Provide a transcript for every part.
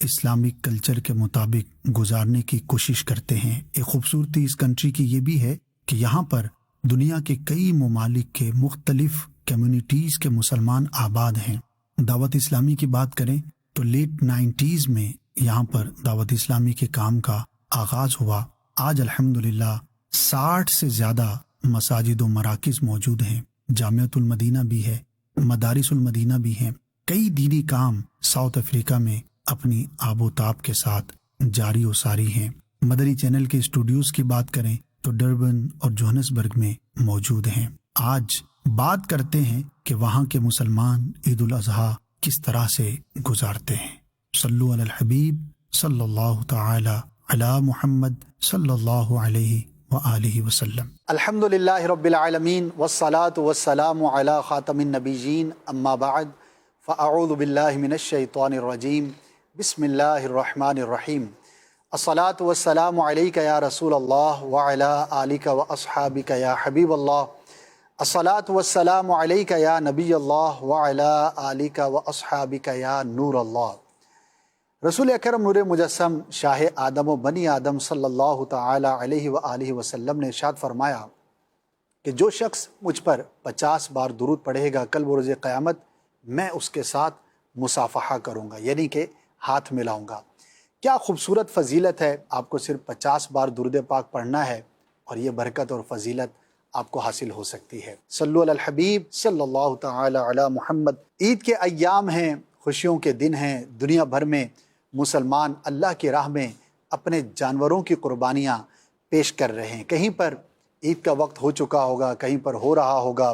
Islamic culture کے مطابق گزارنے کی کوشش کرتے ہیں۔ ایک خوبصورتی اس کنٹری کی یہ بھی ہے کہ یہاں پر دنیا کے کئی ممالک کے مختلف کمیونٹیز کے مسلمان آباد ہیں۔ دعوت اسلامی کی بات کریں تو لیٹ 90s میں یہاں پر دعوت اسلامی کے کام کا آغاز ہوا۔ آج الحمدللہ 60 سے زیادہ مساجد و مراکز موجود ہیں، جامعۃ المدینہ بھی ہے، مدارس المدینہ بھی ہیں۔ کئی دینی کام ساؤتھ افریقہ میں اپنی آب و تاب کے ساتھ جاری و ساری ہیں۔ مدری چینل کے اسٹوڈیوز کی بات کریں تو ڈربن اور جوہنسبرگ میں موجود ہیں۔ آج بات کرتے ہیں کہ وہاں کے مسلمان عید الاضحیٰ کس طرح سے گزارتے ہیں۔ صلو علی الحبیب صلی اللہ تعالی علی محمد صلی اللہ علیہ وآلہ وسلم۔ الحمدللہ رب العالمین والصلاة والسلام علی خاتم النبیین، اما بعد فاعوذ باللہ من الشیطان الرجیم، بسم اللہ الرحمن الرحیم۔ الصلاة والسلام علیک یا رسول اللہ وعلی آلک واصحابک یا حبیب اللہ۔ الصلاة والسلام علیک یا نبی اللہ وعلی آلک واصحابک یا نور اللہ۔ رسول اکرم نور مجسم شاہ آدم و بنی آدم صلی اللہ تعالی علیہ وآلہ وسلم نے ارشاد فرمایا کہ جو شخص مجھ پر 50 بار درود پڑھے گا، کل بروز قیامت میں اس کے ساتھ مصافحہ کروں گا، یعنی کہ ہاتھ ملاؤں گا۔ کیا خوبصورت فضیلت ہے، آپ کو صرف 50 بار درود پاک پڑھنا ہے اور یہ برکت اور فضیلت آپ کو حاصل ہو سکتی ہے۔ صلو علی الحبیب صلی اللہ تعالی علی محمد۔ عید کے ایام ہیں، خوشیوں کے دن ہیں، دنیا بھر میں مسلمان اللہ کی راہ میں اپنے جانوروں کی قربانیاں پیش کر رہے ہیں۔ کہیں پر عید کا وقت ہو چکا ہوگا، کہیں پر ہو رہا ہوگا،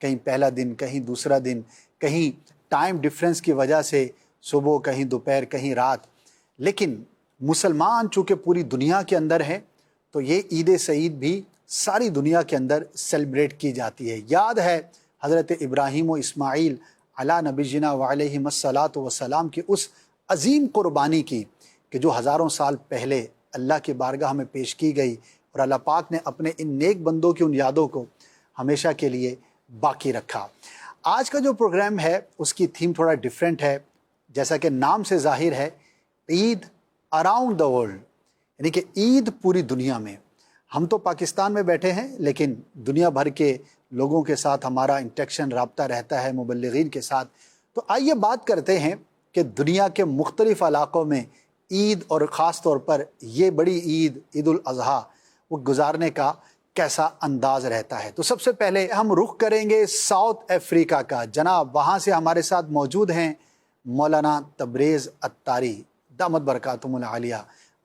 کہیں پہلا دن، کہیں دوسرا دن، کہیں ٹائم ڈیفرنس کی وجہ سے صبح، کہیں دوپہر، کہیں رات۔ لیکن مسلمان چونکہ پوری دنیا کے اندر ہیں تو یہ عید سعید بھی ساری دنیا کے اندر سیلیبریٹ کی جاتی ہے۔ یاد ہے حضرت ابراہیم و اسماعیل علی نبینا وعلیہم الصلاۃ والسلام کی اس عظیم قربانی کی کہ جو ہزاروں سال پہلے اللہ کی بارگاہ میں پیش کی گئی، اور اللہ پاک نے اپنے ان نیک بندوں کی ان یادوں کو ہمیشہ کے لیے باقی رکھا۔ آج کا جو پروگرام ہے اس کی تھیم تھوڑا ڈیفرنٹ ہے، جیسا کہ نام سے ظاہر ہے، عید اراؤنڈ دا ورلڈ، یعنی کہ عید پوری دنیا میں۔ ہم تو پاکستان میں بیٹھے ہیں لیکن دنیا بھر کے لوگوں کے ساتھ ہمارا انٹریکشن، رابطہ رہتا ہے مبلغین کے ساتھ۔ تو آئیے بات کرتے ہیں کہ دنیا کے مختلف علاقوں میں عید، اور خاص طور پر یہ بڑی عید، عید الاضحیٰ، وہ گزارنے کا کیسا انداز رہتا ہے۔ تو سب سے پہلے ہم رخ کریں گے ساؤتھ افریقہ کا۔ جناب وہاں سے ہمارے ساتھ موجود ہیں مولانا تبریز عطاری دامت برکاتہم العالیہ۔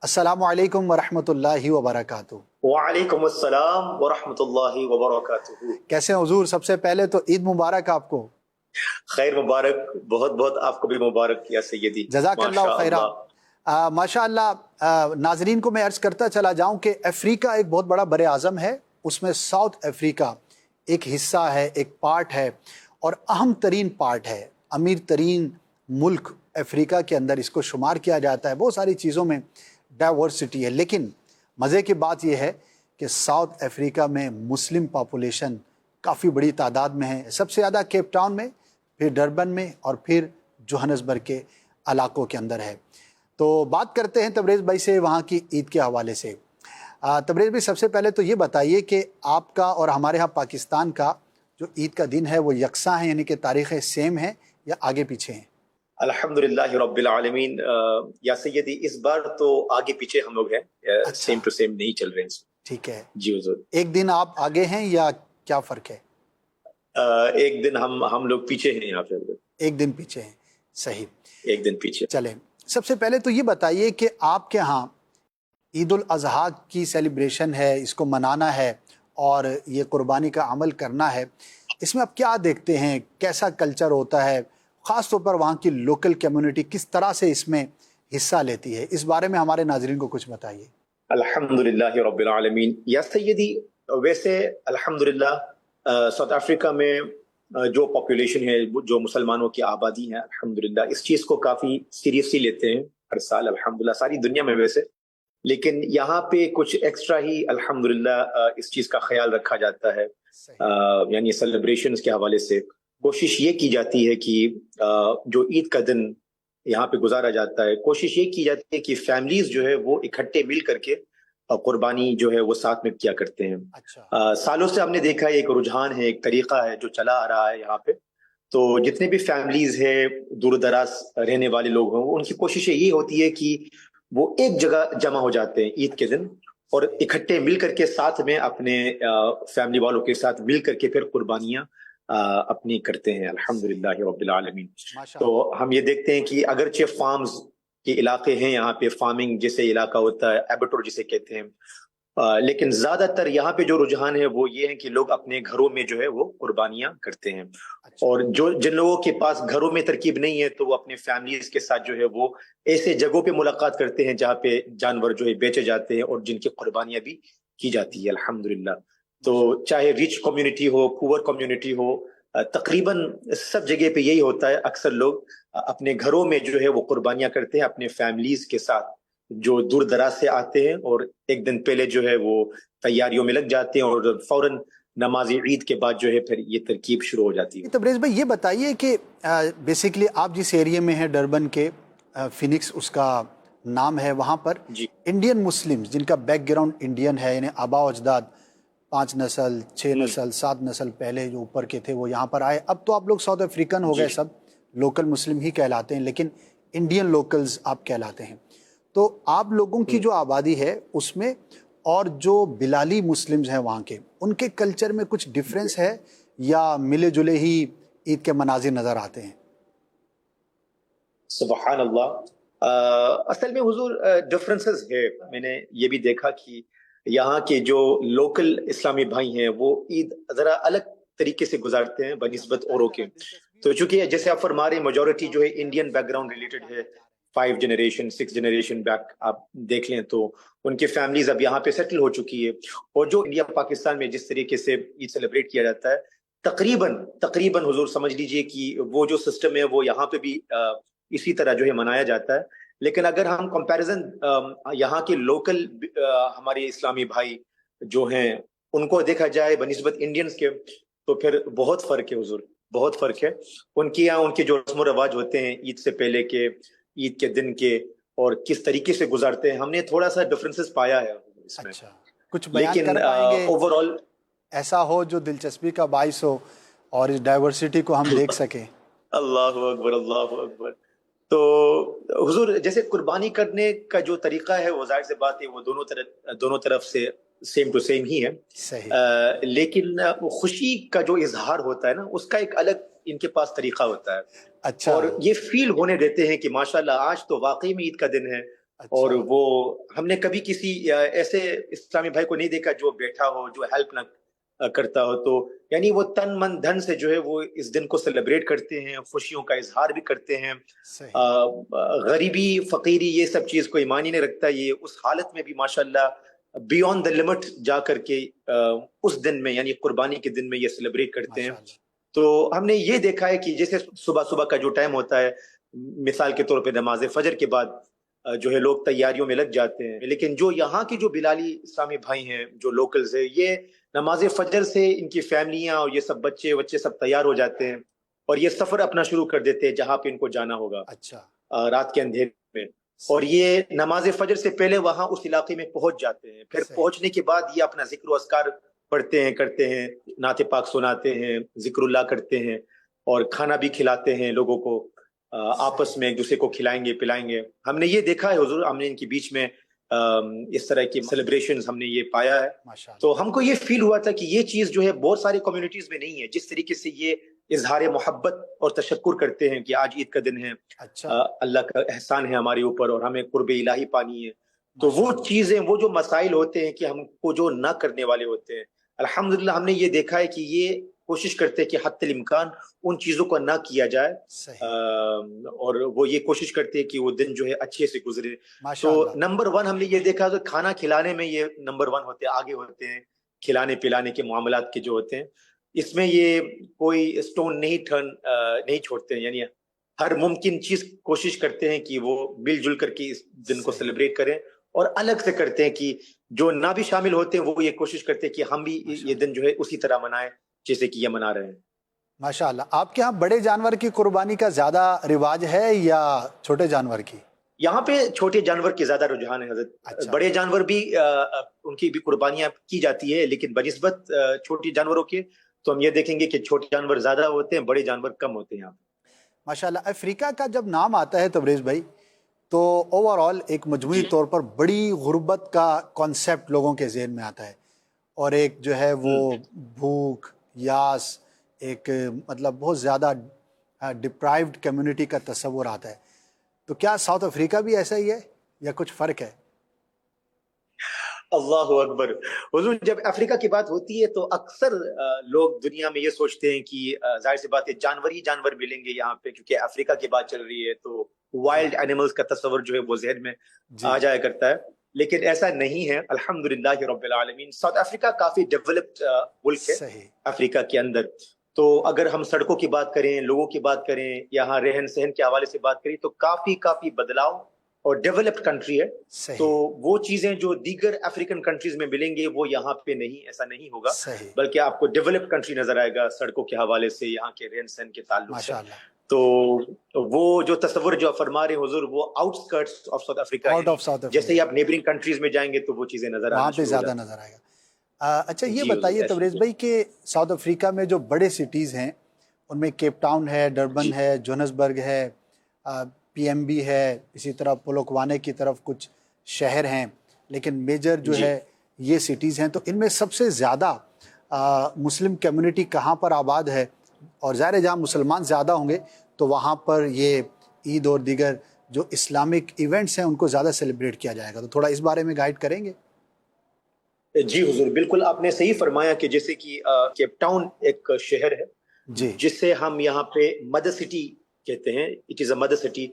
السلام علیکم ورحمۃ اللہ وبرکاتہ۔ وعلیکم السلام ورحمۃ اللہ وبرکاتہ۔ کیسے ہیں حضور؟ سب سے پہلے تو عید مبارک آپ کو۔ خیر مبارک، بہت بہت آپ کو بھی مبارک یا سیدی۔ جزاک اللہ خیرہ۔ ماشاء اللہ، ناظرین کو میں عرض کرتا چلا جاؤں کہ افریقہ ایک بہت بڑا بر اعظم ہے، اس میں ساؤتھ افریقہ ایک حصہ ہے، ایک پارٹ ہے، اور اہم ترین پارٹ ہے، امیر ترین ملک افریقہ کے اندر اس کو شمار کیا جاتا ہے۔ بہت ساری چیزوں میں ڈائیورسٹی ہے، لیکن مزے کی بات یہ ہے کہ ساؤتھ افریقہ میں مسلم پاپولیشن کافی بڑی تعداد میں ہے، سب سے زیادہ کیپ ٹاؤن میں، پھر ڈربن میں، اور پھر جوہنسبرگ کے علاقوں کے اندر ہے۔ تو بات کرتے ہیں تبریز بھائی سے وہاں کی عید کے حوالے سے۔ تبریز بھائی، سب سے پہلے تو یہ بتائیے کہ آپ کا اور ہمارے ہاں پاکستان کا جو عید کا دن ہے وہ یکساں ہیں، یعنی کہ تاریخیں سیم ہیں یا آگے پیچھے ہیں؟ الحمدللہ رب العالمین۔ یا سیدی اس بار تو آگے پیچھے ہم لوگ ہیں، سیم ٹو سیم نہیں چل رہے ہیں۔ ٹھیک ہے جی حضور۔ ایک دن آپ آگے ہیں یا کیا فرق ہے؟ ایک دن ہم لوگ پیچھے ہیں یہاں پہ۔ ایک دن پیچھے ہیں، صحیح، ایک دن پیچھے۔ چلیں سب سے پہلے تو یہ بتائیے کہ آپ کے ہاں عید الاضحیٰ کی سیلیبریشن ہے، اس کو منانا ہے اور یہ قربانی کا عمل کرنا ہے، اس میں آپ کیا دیکھتے ہیں، کیسا کلچر ہوتا ہے، خاص طور پر وہاں کی لوکل کمیونٹی کس طرح سے اس میں حصہ لیتی ہے؟ اس بارے میں ہمارے ناظرین کو کچھ بتائیے۔ الحمدللہ رب العالمین۔ یا سیدی ویسے الحمدللہ ساؤتھ افریقہ میں جو پاپولیشن ہے، جو مسلمانوں کی آبادی ہے، الحمدللہ اس چیز کو کافی سیریسلی لیتے ہیں ہر سال، الحمدللہ ساری دنیا میں ویسے، لیکن یہاں پہ کچھ ایکسٹرا ہی الحمدللہ اس چیز کا خیال رکھا جاتا ہے۔ یعنی سیلیبریشنز کے حوالے سے کوشش یہ کی جاتی ہے کہ جو عید کا دن یہاں پہ گزارا جاتا ہے. کوشش یہ کی جاتی ہے کہ فیملیز جو ہے وہ اکٹھے مل کر کے قربانی جو ہے وہ ساتھ میں کیا کرتے ہیں. اچھا سالوں سے ہم نے دیکھا ہے ایک رجحان ہے، ایک طریقہ ہے جو چلا آ رہا ہے یہاں پہ. تو جتنے بھی فیملیز ہیں، دور دراز رہنے والے لوگ ہوں، ان کی کوشش یہ ہوتی ہے کہ وہ ایک جگہ جمع ہو جاتے ہیں عید کے دن، اور اکٹھے مل کر کے ساتھ میں اپنے فیملی والوں کے ساتھ مل کر کے پھر قربانیاں اپنی کرتے ہیں. الحمدللہ رب العالمین. ماشاء تو اللہ. ہم یہ دیکھتے ہیں کہ اگرچہ فارمز کے علاقے ہیں یہاں پہ، فارمنگ جیسے علاقہ ہوتا ہے، ایبیٹور جسے کہتے ہیں، لیکن زیادہ تر یہاں پہ جو رجحان ہے وہ یہ ہے کہ لوگ اپنے گھروں میں جو ہے وہ قربانیاں کرتے ہیں. اچھا. اور جن لوگوں کے پاس گھروں میں ترکیب نہیں ہے تو وہ اپنے فیملیز کے ساتھ جو ہے وہ ایسے جگہوں پہ ملاقات کرتے ہیں جہاں پہ جانور جو ہے بیچے جاتے ہیں اور جن کی قربانیاں بھی کی جاتی ہے. الحمدللہ. تو چاہے ریچ کمیونٹی ہو، پور کمیونٹی ہو، تقریباً سب جگہ پہ یہی ہوتا ہے. اکثر لوگ اپنے گھروں میں جو ہے وہ قربانیاں کرتے ہیں اپنے فیملیز کے ساتھ جو دور دراز سے آتے ہیں، اور ایک دن پہلے جو ہے وہ تیاریوں میں لگ جاتے ہیں، اور فوراً نماز عید کے بعد جو ہے پھر یہ ترکیب شروع ہو جاتی ہے. تبریز بھائی یہ بتائیے کہ بیسیکلی آپ جس ایریے میں ہیں ڈربن کے، فینکس اس کا نام ہے، وہاں پر جی انڈین مسلمز جن کا بیک گراؤنڈ انڈین ہے، یعنی آبا و اجداد 5 نسل 6 نسل 7 نسل پہلے جو اوپر کے تھے وہ یہاں پر آئے. اب تو آپ لوگ ساؤتھ افریقن ہو گئے، سب لوکل مسلم ہی کہلاتے ہیں، لیکن انڈین لوکلز آپ کہلاتے ہیں. تو آپ لوگوں کی جو آبادی ہے اس میں اور جو بلالی مسلمز ہیں وہاں کے، ان کے کلچر میں کچھ ڈفرینس ہے یا ملے جلے ہی عید کے مناظر نظر آتے ہیں؟ سبحان اللہ. اصل میں حضور ڈفرنسز ہے. میں نے یہ بھی دیکھا کہ یہاں کے جو لوکل اسلامی بھائی ہیں وہ عید ذرا الگ طریقے سے گزارتے ہیں بنسبت اوروں کے. تو چونکہ جیسے آپ فرما رہے ہیں میجورٹی جو ہے انڈین بیک گراؤنڈ ریلیٹڈ ہے، 5 جنریشن 6 جنریشن بیک آپ دیکھ لیں تو ان کی فیملیز اب یہاں پہ سیٹل ہو چکی ہے. اور جو انڈیا پاکستان میں جس طریقے سے عید سیلیبریٹ کیا جاتا ہے، تقریباً حضور سمجھ لیجئے کہ وہ جو سسٹم ہے وہ یہاں پہ بھی اسی طرح جو ہے منایا جاتا ہے. لیکن اگر ہم کمپیریزن یہاں کے لوکل ہمارے اسلامی بھائی جو ہیں ان کو دیکھا جائے بنسبت انڈینز کے، تو پھر بہت فرق ہے حضور، بہت فرق ہے. ان کے یہاں ان کے جو رسم و رواج ہوتے ہیں عید سے پہلے کے، عید کے دن کے، اور کس طریقے سے گزارتے ہیں، ہم نے تھوڑا سا ڈفرینسز پایا ہے اس میں. اچھا، کچھ بیان لیکن کر پائیں گے اوور آل ایسا ہو جو دلچسپی کا باعث ہو اور اس ڈائیورسٹی کو ہم دیکھ سکیں؟ اللہ اکبر اللہ اکبر. تو حضور جیسے قربانی کرنے کا جو طریقہ ہے وہ ظاہر سے بات ہے وہ دونوں طرف سے سیم ٹو سیم ہی ہے. صحیح. لیکن خوشی کا جو اظہار ہوتا ہے نا، اس کا ایک الگ ان کے پاس طریقہ ہوتا ہے. اچھا. اور یہ فیل ہونے دیتے ہیں کہ ماشاءاللہ آج تو واقعی میں عید کا دن ہے. اور وہ ہم نے کبھی کسی ایسے اسلامی بھائی کو نہیں دیکھا جو بیٹھا ہو، جو ہیلپ نہ کرتا ہو. تو یعنی وہ تن من دھن سے جو ہے وہ اس دن کو سیلیبریٹ کرتے ہیں، خوشیوں کا اظہار بھی کرتے ہیں. غریبی فقیری یہ سب چیز کوئی معنی نہیں رکھتا. یہ اس حالت میں بھی ماشاءاللہ بیونڈ دا لمٹ جا کر کے اس دن میں یعنی قربانی کے دن میں یہ سیلیبریٹ کرتے ہیں. تو ہم نے یہ دیکھا ہے کہ جیسے صبح کا جو ٹائم ہوتا ہے، مثال کے طور پہ نماز فجر کے بعد جو ہے لوگ تیاریوں میں لگ جاتے ہیں. لیکن جو یہاں کی جو بلالی اسلامی بھائی ہیں، جو لوکلز ہیں، یہ نماز فجر سے ان کی فیملیاں اور یہ سب بچے سب تیار ہو جاتے ہیں اور یہ سفر اپنا شروع کر دیتے ہیں جہاں پہ ان کو جانا ہوگا. اچھا. رات کے اندھیرے میں. اور یہ نماز فجر سے پہلے وہاں اس علاقے میں پہنچ جاتے ہیں. پھر پہنچنے کے بعد یہ اپنا ذکر و اذکار پڑھتے ہیں، کرتے ہیں، نعت پاک سناتے ہیں، ذکر اللہ کرتے ہیں، اور کھانا بھی کھلاتے ہیں لوگوں کو. آپس میں ایک دوسرے کو کھلائیں گے پلائیں گے. ہم نے یہ دیکھا ہے حضور، ہم نے ان کے بیچ میں اس طرح کی سیلیبریشنز ہم نے یہ پایا ہے. تو ہم کو یہ فیل ہوا تھا کہ یہ چیز جو ہے بہت ساری کمیونٹیز میں نہیں ہے. جس طریقے سے یہ اظہار محبت اور تشکر کرتے ہیں کہ آج عید کا دن ہے، اللہ کا احسان ہے ہمارے اوپر اور ہمیں قرب الہی پانی ہے. تو وہ چیزیں، وہ جو مسائل ہوتے ہیں کہ ہم کو جو نہ کرنے والے ہوتے ہیں، الحمدللہ ہم نے یہ دیکھا ہے کہ یہ کوشش کرتے ہیں کہ حتی الامکان ان چیزوں کو نہ کیا جائے. اور وہ یہ کوشش کرتے ہیں کہ وہ دن جو ہے اچھے سے گزرے. تو نمبر 1 ہم نے یہ دیکھا کہ کھانا کھلانے میں یہ نمبر 1 ہوتے ہیں، آگے ہوتے ہیں. کھلانے پلانے کے معاملات کے جو ہوتے ہیں اس میں یہ کوئی اسٹون نہیں چھوڑتے ہیں. یعنی ہر ممکن چیز کوشش کرتے ہیں کہ وہ مل جل کر کے اس دن کو سیلیبریٹ کریں. اور الگ سے کرتے ہیں کہ جو نہ بھی شامل ہوتے ہیں وہ یہ کوشش کرتے ہیں کہ ہم بھی یہ دن جو ہے اسی طرح منائیں جیسے کہ یہ منا رہے ہیں. ماشاء اللہ. آپ کے ہاں بڑے جانور کی قربانی کا زیادہ رواج ہے یا چھوٹے جانور کی؟ یہاں پہ چھوٹے جانور کے زیادہ رجحان ہے حضرت. اچھا. بڑے جانور بھی ان کی بھی قربانیاں کی جاتی ہے، لیکن بنسبت چھوٹی جانوروں کے تو ہم یہ دیکھیں گے کہ چھوٹے جانور زیادہ ہوتے ہیں، بڑے جانور کم ہوتے ہیں یہاں پہ. ماشاء اللہ. افریقہ کا جب نام آتا ہے تبریز بھائی تو اوور آل ایک مجموعی طور پر بڑی غربت کا کانسیپٹ لوگوں کے ذہن میں آتا ہے، اور ایک جو ہے وہ بھوک، یاس، ایک مطلب بہت زیادہ ڈپرائیوڈ کمیونٹی کا تصور آتا ہے. تو کیا ساؤتھ افریقہ بھی ایسا ہی ہے یا کچھ فرق ہے؟ اللہ اکبر. حضور جب افریقہ کی بات ہوتی ہے تو اکثر لوگ دنیا میں یہ سوچتے ہیں کہ ظاہر سی بات ہے جانور ہی جانور ملیں گے یہاں پہ، کیونکہ افریقہ کی بات چل رہی ہے تو وائلڈ اینیملز کا تصور جو ہے وہ ذہن میں آ جایا کرتا ہے، لیکن ایسا نہیں ہے. الحمدللہ رب العالمین ساؤتھ افریقہ کافی ڈیولپڈ ملک ہے صحیح. افریقہ کے اندر. تو اگر ہم سڑکوں کی بات کریں، لوگوں کی بات کریں، یہاں رہن سہن کے حوالے سے بات کریں تو کافی بدلاؤ اور ڈیولپڈ کنٹری ہے. صحیح. تو وہ چیزیں جو دیگر افریقن کنٹریز میں ملیں گے وہ یہاں پہ نہیں، ایسا نہیں ہوگا. صحیح. بلکہ آپ کو ڈیولپڈ کنٹری نظر آئے گا سڑکوں کے حوالے سے، یہاں کے رہن سہن کے تعلق سے. ماشاءاللہ. تو وہ جو تصور جو فرما رہے حضور وہ out skirts of South Africa out of south جیسے ہی آپ نیبرنگ کنٹریز میں جائیں گے تو وہ چیزیں نظر وہاں آنا پہ شروع ہو زیادہ جاتی. نظر آئے گا. اچھا یہ بتائیے تبریز بھائی کہ ساؤتھ افریقہ میں جو بڑے سٹیز ہیں ان میں کیپ ٹاؤن ہے، ڈربن ہے، جوہنسبرگ ہے، پی ایم بی ہے، اسی طرح پولوکوانے کی طرف کچھ شہر ہیں، لیکن میجر جو ہے یہ سٹیز ہیں. تو ان میں سب سے زیادہ مسلم کمیونٹی کہاں پر آباد ہے؟ اور ظاہر ہے جہاں مسلمان زیادہ ہوں گے تو وہاں پر یہ عید اور دیگر جو اسلامک ایونٹس ہیں ان کو زیادہ سیلیبریٹ کیا جائے گا. تو تھوڑا اس بارے میں گائیڈ کریں گے؟ جی حضور بالکل آپ نے صحیح فرمایا کہ جیسے کہ کیپ ٹاؤن ایک شہر ہے جی. جسے ہم یہاں پہ مدر سٹی کہتے ہیں. It is a mother city.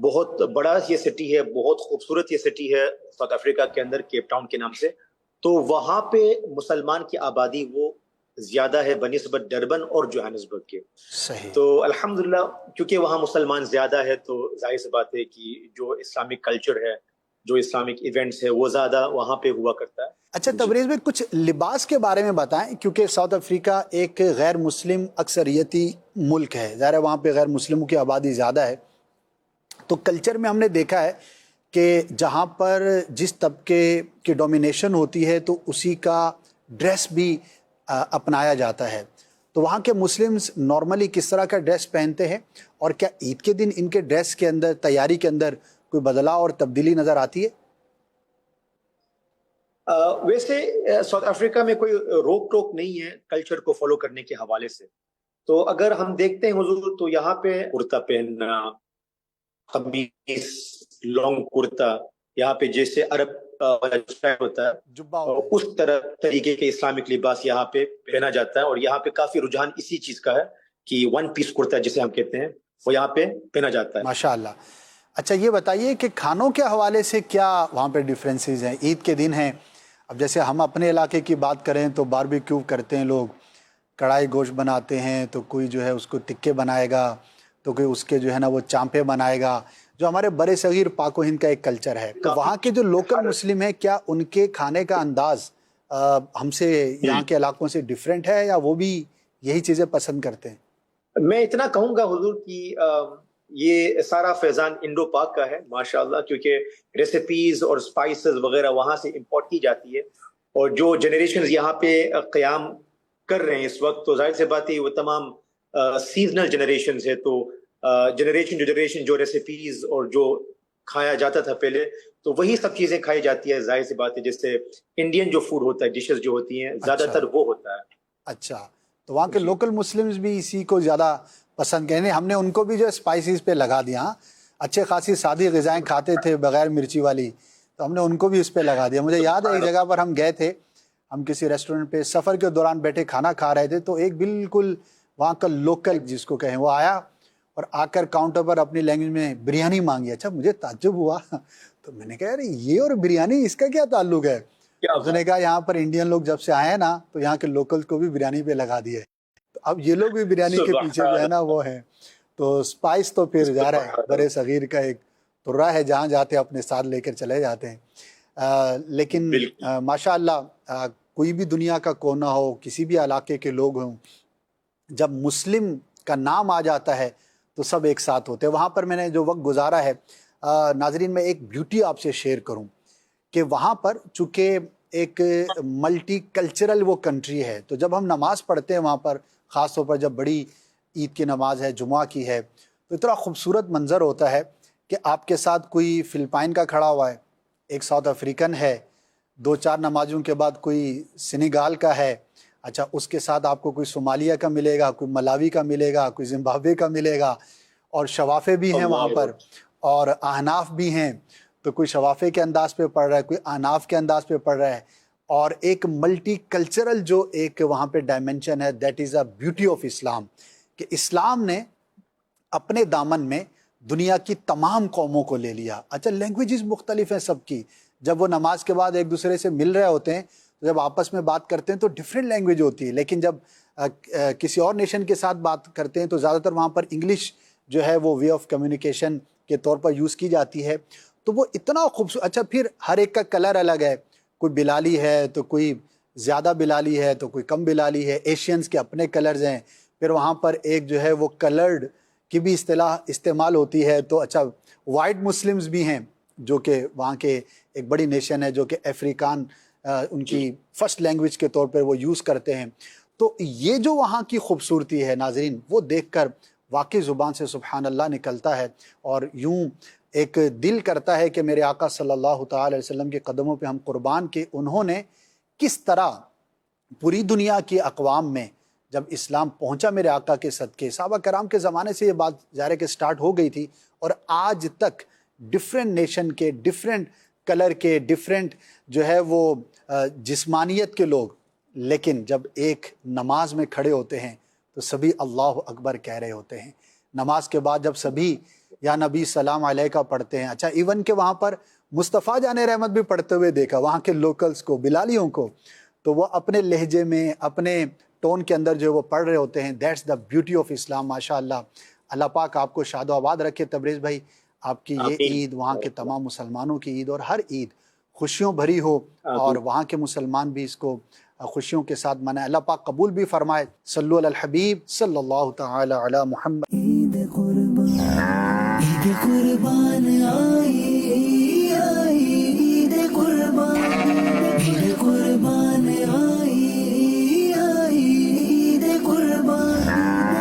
بہت بڑا یہ سٹی ہے، بہت خوبصورت یہ سٹی ہے ساؤتھ افریقہ کے اندر، کیپ ٹاؤن کے نام سے. تو وہاں پہ مسلمان کی آبادی وہ زیادہ ہے بنسبت ڈربن اور جوہانسبرگ کے. صحیح. تو الحمدللہ کیونکہ وہاں مسلمان زیادہ ہے تو ظاہر سی بات ہے کہ جو اسلامک کلچر ہے، جو اسلامک ایونٹس ہے وہ زیادہ وہاں پہ ہوا کرتا ہے. اچھا تبریز میں کچھ لباس کے بارے میں بتائیں، کیونکہ ساؤتھ افریقہ ایک غیر مسلم اکثریتی ملک ہے، ظاہر ہے وہاں پہ غیر مسلموں کی آبادی زیادہ ہے. تو کلچر میں ہم نے دیکھا ہے کہ جہاں پر جس طبقے کی ڈومینیشن ہوتی ہے تو اسی کا ڈریس بھی اپنایا جاتا ہے. تو وہاں کے مسلمز نارملی کس طرح کا ڈریس پہنتے ہیں، اور کیا عید کے دن ان کے ڈریس کے اندر، تیاری کے اندر کوئی بدلاؤ اور تبدیلی نظر آتی ہے؟ ویسے ساؤتھ افریقہ میں کوئی روک ٹوک نہیں ہے کلچر کو فالو کرنے کے حوالے سے. تو اگر ہم دیکھتے ہیں حضور تو یہاں پہ کرتا پہننا، قمیص، لانگ کرتا، یہاں پہ جیسے عرب ہوتا ہے اس طرح طریقے کے اسلامک لباس یہاں پہ پہنا جاتا ہے. اور یہاں پہ کافی رجحان اسی چیز کا ہے کہ ون پیس کرتا جسے ہم کہتے ہیں وہ یہاں پہ پہنا جاتا ہے. ماشاءاللہ. اچھا یہ بتائیے کہ کھانوں کے حوالے سے کیا وہاں پہ ڈیفرنسز ہیں؟ عید کے دن ہیں، اب جیسے ہم اپنے علاقے کی بات کریں تو باربیکیو کرتے ہیں لوگ، کڑھائی گوشت بناتے ہیں، تو کوئی جو ہے اس کو تکے بنائے گا، تو کوئی اس کے جو ہے نا وہ چانپے بنائے گا، جو ہمارے برے صغیر پاک و ہند کا ایک کلچر ہے. تو وہاں کے جو لوکل مسلم ہیں کیا ان کے کھانے کا انداز ہم سے یہاں کے علاقوں سے ڈیفرنٹ ہے، یا وہ بھی یہی چیزیں پسند کرتے ہیں؟ میں اتنا کہوں گا حضور کہ یہ سارا فیضان انڈو پاک کا ہے ماشاءاللہ، کیونکہ ریسیپیز اور سپائسز وغیرہ وہاں سے امپورٹ کی جاتی ہے. اور جو جنریشنز یہاں پہ قیام کر رہے ہیں اس وقت تو ظاہر سے بات ہے وہ تمام سیزنل جنریشنز ہے. تو جنریشن جو ریسیپیز اور جو کھایا جاتا تھا پہلے تو وہی سب چیزیں کھائی جاتی ہے. ظاہر سی بات ہے جیسے انڈین جو فوڈ ہوتا ہے، ڈشز جو ہوتی ہیں زیادہ تر وہ ہوتا ہے. اچھا تو وہاں کے لوکل مسلمز بھی اسی کو زیادہ پسند کریں؟ ہم نے ان کو بھی جو اسپائسیز پہ لگا دیا. اچھے خاصی سادی غذائیں کھاتے تھے بغیر مرچی والی، تو ہم نے ان کو بھی اس پہ لگا دیا. مجھے یاد ہے ایک جگہ پر ہم گئے تھے، ہم کسی ریسٹورنٹ پہ سفر کے دوران بیٹھے کھانا کھا رہے تھے، تو ایک بالکل وہاں کا لوکل جس کو کہیں وہ آیا اور آ کر کاؤنٹر پر اپنی لینگویج میں بریانی مانگی. اچھا مجھے تعجب ہوا، تو میں نے کہا یار یہ اور بریانی اس کا کیا تعلق ہے؟ اس نے کہا یہاں پر انڈین لوگ جب سے آئے ہیں نا تو یہاں کے لوکل کو بھی بریانی پہ لگا دیے. تو اب یہ لوگ بھی بریانی کے پیچھے جو ہے نا وہ ہے. تو سپائس تو پھر جا رہا ہے برے صغیر کا ایک ترا ہے، جہاں جاتے اپنے ساتھ لے کر چلے جاتے ہیں. لیکن ماشاء اللہ کوئی بھی دنیا کا کونا ہو، کسی بھی علاقے کے لوگ ہوں، جب مسلم کا نام آ جاتا ہے تو سب ایک ساتھ ہوتے ہیں. وہاں پر میں نے جو وقت گزارا ہے ناظرین، میں ایک بیوٹی آپ سے شیئر کروں کہ وہاں پر چونکہ ایک ملٹی کلچرل وہ کنٹری ہے، تو جب ہم نماز پڑھتے ہیں وہاں پر، خاص طور پر جب بڑی عید کی نماز ہے، جمعہ کی ہے، تو اتنا خوبصورت منظر ہوتا ہے کہ آپ کے ساتھ کوئی فلپائن کا کھڑا ہوا ہے، ایک ساؤتھ افریقن ہے، 2-4 نمازوں کے بعد کوئی سینیگال کا ہے، اچھا اس کے ساتھ آپ کو کوئی صومالیہ کا ملے گا، کوئی ملاوی کا ملے گا، کوئی زمبابوے کا ملے گا، اور شوافے بھی ہیں وہاں پر اور احناف بھی ہیں. تو کوئی شوافے کے انداز پہ پڑھ رہا ہے، کوئی احناف کے انداز پہ پڑھ رہا ہے، اور ایک ملٹی کلچرل جو ایک وہاں پہ ڈائمنشن ہے. That is a beauty of Islam, کہ اسلام نے اپنے دامن میں دنیا کی تمام قوموں کو لے لیا. اچھا لینگویجز مختلف ہیں سب کی، جب وہ نماز کے بعد ایک دوسرے سے مل رہے ہوتے ہیں، جب آپس میں بات کرتے ہیں تو ڈیفرنٹ لینگویج ہوتی ہے، لیکن جب کسی اور نیشن کے ساتھ بات کرتے ہیں تو زیادہ تر وہاں پر انگلش جو ہے وہ وے آف کمیونیکیشن کے طور پر یوز کی جاتی ہے. تو وہ اتنا خوبصورت. اچھا پھر ہر ایک کا کلر الگ ہے، کوئی بلالی ہے تو کوئی زیادہ بلالی ہے تو کوئی کم بلالی ہے، ایشینز کے اپنے کلرز ہیں. پھر وہاں پر ایک جو ہے وہ کلرڈ کی بھی اصطلاح استعمال ہوتی ہے. تو اچھا وائٹ مسلمز بھی ہیں جو کہ وہاں کے ایک بڑی نیشن ہے جو کہ افریقان ان کی فرسٹ لینگویج کے طور پر وہ یوز کرتے ہیں. تو یہ جو وہاں کی خوبصورتی ہے ناظرین، وہ دیکھ کر واقعی زبان سے سبحان اللہ نکلتا ہے، اور یوں ایک دل کرتا ہے کہ میرے آقا صلی اللہ تعالی علیہ وسلم کے قدموں پہ ہم قربان، کہ انہوں نے کس طرح پوری دنیا کی اقوام میں جب اسلام پہنچا میرے آقا کے صدقے. صحابہ کرام کے زمانے سے یہ بات ظاہر ہے کہ سٹارٹ ہو گئی تھی، اور آج تک ڈفرینٹ نیشن کے، ڈفرینٹ کلر کے، ڈفرینٹ جو ہے وہ جسمانیت کے لوگ، لیکن جب ایک نماز میں کھڑے ہوتے ہیں تو سبھی اللہ اکبر کہہ رہے ہوتے ہیں. نماز کے بعد جب سبھی یا نبی سلام علیکہ پڑھتے ہیں. اچھا ایون کہ وہاں پر مصطفیٰ جان رحمت بھی پڑھتے ہوئے دیکھا وہاں کے لوکلز کو، بلالیوں کو، تو وہ اپنے لہجے میں، اپنے ٹون کے اندر جو وہ پڑھ رہے ہوتے ہیں. دیٹس دا بیوٹی آف اسلام. ماشاء اللہ، اللہ پاک آپ کو شاد و آباد رکھے. تبریز بھائی، آپ کی یہ عید وہاں کے تمام مسلمانوں کی عید، اور ہر عید خوشیوں بھری ہو، اور وہاں کے مسلمان بھی اس کو خوشیوں کے ساتھ منائے. اللہ پاک قبول بھی فرمائے. صلو علی الحبیب صلی اللہ تعالی علی محمد. عید قربان آئی آئی، عید قربان، عید قربان آئی آئی، عید قربان،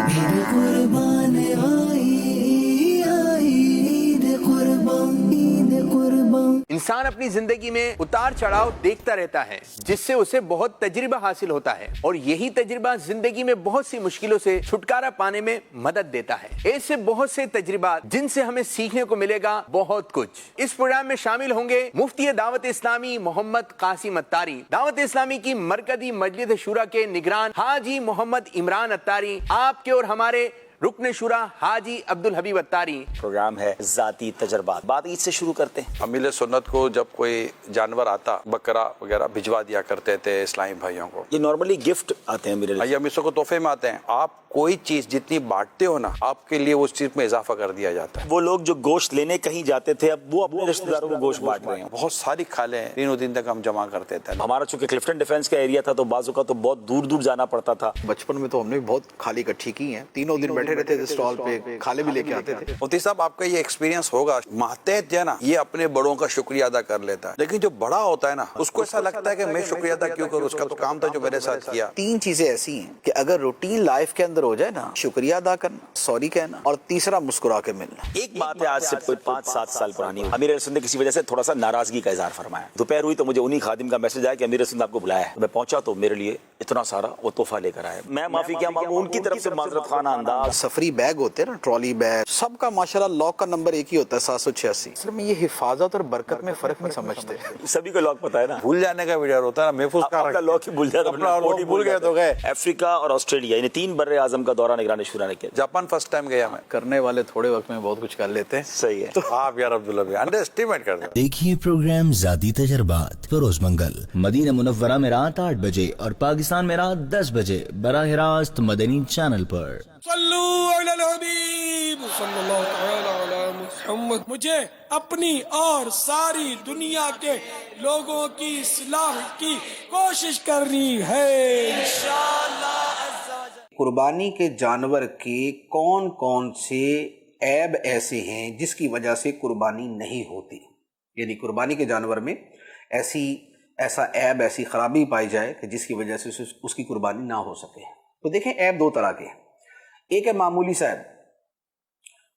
عید قربان آئی آئی، عید قربان، عید قربان. انسان اپنی زندگی میں اتار چڑھاؤ دیکھتا رہتا ہے، جس سے اسے بہت تجربہ حاصل ہوتا ہے، اور یہی تجربہ زندگی میں بہت سی مشکلوں سے چھٹکارا پانے میں مدد دیتا ہے. ایسے بہت سے تجربات جن سے ہمیں سیکھنے کو ملے گا بہت کچھ. اس پروگرام میں شامل ہوں گے مفتی دعوت اسلامی محمد قاسم اتاری، دعوت اسلامی کی مرکزی مجلس شورا کے نگران حاجی محمد عمران اتاری، آپ کے اور ہمارے رکن شورا حاجی عبدالحبیب اتاری. پروگرام ہے ذاتی تجربات. بات عید سے شروع کرتے ہیں. امیل سنت کو جب کوئی جانور آتا، بکرا وغیرہ بھجوا دیا کرتے تھے اسلامی بھائیوں کو. یہ نارملی گفٹ آتے ہیں میرے لیے، ہم اس کو تحفے میں آتے ہیں. آپ کوئی چیز جتنی بانٹتے ہو نا، آپ کے لیے اس چیز میں اضافہ کر دیا جاتا ہے. وہ لوگ جو گوشت لینے کہیں جاتے تھے، اب وہ اپنے رشتہ داروں کو گوشت بانٹ رہے ہیں. بہت ساری کھالیں 3 دن تک ہم جمع کرتے تھے. ہمارا چونکہ کلفٹن ڈیفینس کا ایریا تھا تو بازو کا تو بہت دور دور جانا پڑتا تھا. بچپن میں تو ہم نے بھی بہت کھالی اکٹھی کی ہیں، 3 دن بیٹھے رہتے تھے اسٹال پہ، کھالے بھی لے کے آتے تھے. مفتی صاحب، آپ کا یہ ایکسپیرینس ہوگا، ماتحت جو ہے نا، یہ اپنے بڑوں کا شکریہ ادا کر لیتا ہے، لیکن جو بڑا ہوتا ہے نا، اس کو ایسا لگتا ہے کہ میں شکریہ ادا کیوں کروں، اس کا تو کام تھا جو میرے ساتھ کیا. 3 چیزیں ایسی ہیں کہ اگر روٹین لائف کے اندر ہو جائے نا، شکریہ ادا کرنا، سوری کہنا، اور تیسرا مسکرا کے ملنا. ایک بات ہے آج سے کوئی 5-7 سال پرانی، امیر رسول نے کسی وجہ سے تھوڑا سا ناراضگی کا اظہار فرمایا. دوپہر ہوئی تو مجھے انہی خادم کا میسج آیا کہ امیر رسول نے آپ کو بلایا ہے. میں پہنچا تو میرے لیے اتنا سارا وہ تحفہ لے کر آیا. میں معافی کیا مانگوں، ان کی طرف سے معذرت خانہ انداز. سفری بیگ ہوتے ہیں نا، ٹرالی بیگ، سب کا ماشاءاللہ لاک کا نمبر ایک ہی ہوتا ہے، 786. اصل میں یہ حفاظت اور برکت میں فرق نہیں سمجھتے. سبھی کو لاک پتا ہے نا، بھول جانے کا بھی ڈر ہوتا ہے نا، محفوظ آپ کا لاک ہی بھول جاتا ہے، اپنا لاک بھول گئے تو گئے. افریقہ اور آسٹریلیا، یعنی 3 بر اعظم کا دورہ نگران شورا نے کیا. جاپان فرسٹ ٹائم گیا میں. کرنے والے تھوڑے وقت میں بہت کچھ کر لیتے ہیں. صحیح ہے. تو آپ یار عبداللہ بھی انڈر اسٹیمیٹ کر دیں. دیکھیے پروگرام ذاتی تجربات بروز منگل مدینہ منورہ میں رات 8 بجے اور پاکستان میں رات 10 بجے براہ راست مدنی چینل پر. صلو علی الحبیب صلی اللہ تعالی علی محمد. مجھے اپنی اور ساری دنیا کے لوگوں کی اصلاح کی کوشش کرنی ہے انشاءاللہ. قربانی کے جانور کے کون کون سے عیب ایسے ہیں جس کی وجہ سے قربانی نہیں ہوتی، یعنی قربانی کے جانور میں ایسا عیب، ایسی خرابی پائی جائے کہ جس کی وجہ سے اس کی قربانی نہ ہو سکے۔ تو دیکھیں عیب دو طرح کے ہیں، ایک ہے معمولی سا عیب۔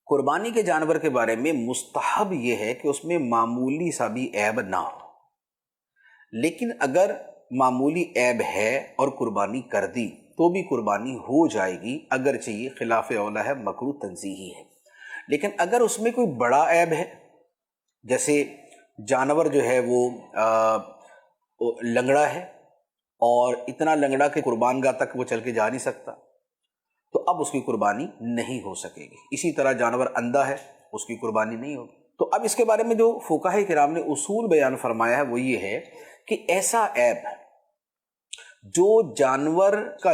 قربانی کے جانور کے بارے میں مستحب یہ ہے کہ اس میں معمولی سا بھی عیب نہ ہو، لیکن اگر معمولی عیب ہے اور قربانی کر دی تو بھی قربانی ہو جائے گی، اگرچہ یہ خلاف اولا ہے، مکروہ تنزیہی ہے۔ لیکن اگر اس میں کوئی بڑا عیب ہے، جیسے جانور جو ہے وہ لنگڑا ہے اور اتنا لنگڑا کہ قربان گاہ تک وہ چل کے جا نہیں سکتا، تو اب اس کی قربانی نہیں ہو سکے گی۔ اسی طرح جانور اندھا ہے، اس کی قربانی نہیں ہوگی۔ تو اب اس کے بارے میں جو فقہاء کرام نے اصول بیان فرمایا ہے وہ یہ ہے کہ ایسا عیب جو جانور کا